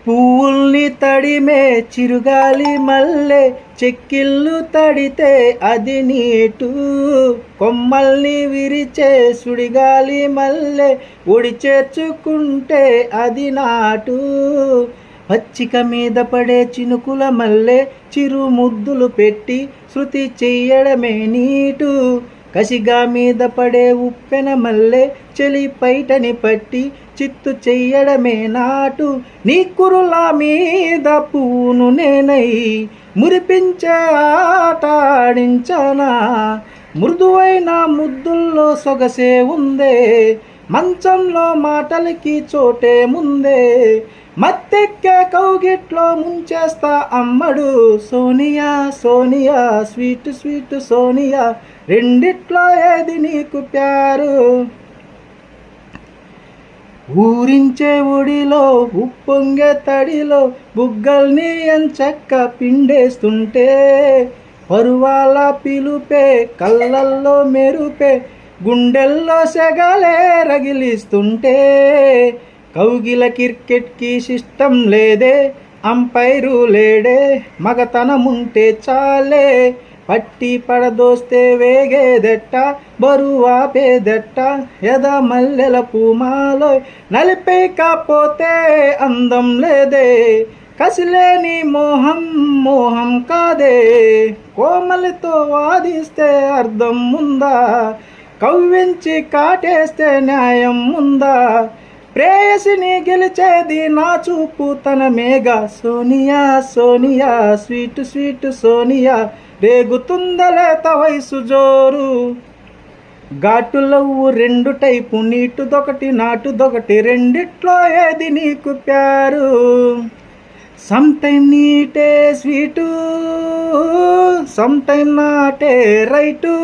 పువ్వుల్ని తడిమే చిరుగాలి మల్లె, చెక్కిళ్ళు తడితే అది నీటు. కొమ్మల్ని విరిచే సుడిగాలి మల్లె, ఒడి చేర్చుకుంటే అది నాటు. పచ్చిక మీద పడే చినుకుల మల్లె, చిరు ముద్దులు పెట్టి శృతి చెయ్యడమే నీటు. కసిగా మీద పడే ఉప్పెన మల్లె, చెలి పైటని పట్టి చిత్తు చెయ్యడమే నాటు. నీ కురుల మీద పూను నేనై మురిపించే ఆట ఆడించనా. మృదువైన ముద్దుల్లో సొగసే ఉందే, మంచంలో మాటలకి చోటే ముందే. మత్తెక్కే కౌగిట్లో ముంచేస్తా అమ్మడు. సోనియా సోనియా స్వీట్ స్వీట్ సోనియా, రెండిట్లో ఏది నీకు ప్యారు. ఊరించే ఒడిలో ఉప్పొంగే తడిలో బుగ్గల్ని ఎంచక్క పిండేస్తుంటే, పరువాల పిలుపే కళ్ళల్లో మెరుపే గుండెల్లో సెగలే రగిలిస్తుంటే. కౌగిల క్రికెట్కి సిస్టం లేదే, అంపైరు లేడే, మగతనముంటే చాలే. పట్టి పడదోస్తే వేగేదెట్ట, బరువాపేదెట్ట, ఎద మల్లెల పూమాలో నలిపేకపోతే అందం లేదే. కసిలేని మోహం మోహం కాదే, కోమలితో వాదిస్తే అర్థం ఉందా. కవ్వించి కాటేస్తే న్యాయం ఉందా. ప్రేయసిని గెలిచేది నా చూపు తన మేఘ. సోనియా సోనియా స్వీట్ స్వీట్ సోనియా, రేగుతుందలేత వయసు జోరు. ఘాటులవ్వు రెండు టైపు, నీటుదొకటి నాటుదొకటి, రెండిట్లో ఏది నీకు ప్యారు. సమ్టైమ్ నీటే స్వీటు, సమ్టైమ్ నాటే రైటు.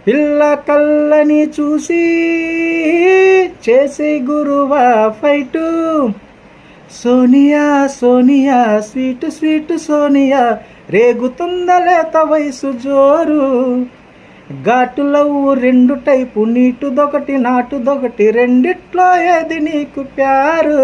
పిల్ల కళ్ళని చూసి చేసే గురువా fight. Sonia Sonia sweet sweet Sonia, రేగుతుందలేత వయసు జోరు. ఘాటులవ్వు రెండు టైపు, నీటుదొకటి నాటుదొకటి, రెండిట్లో ఏది నీకు ప్యారు.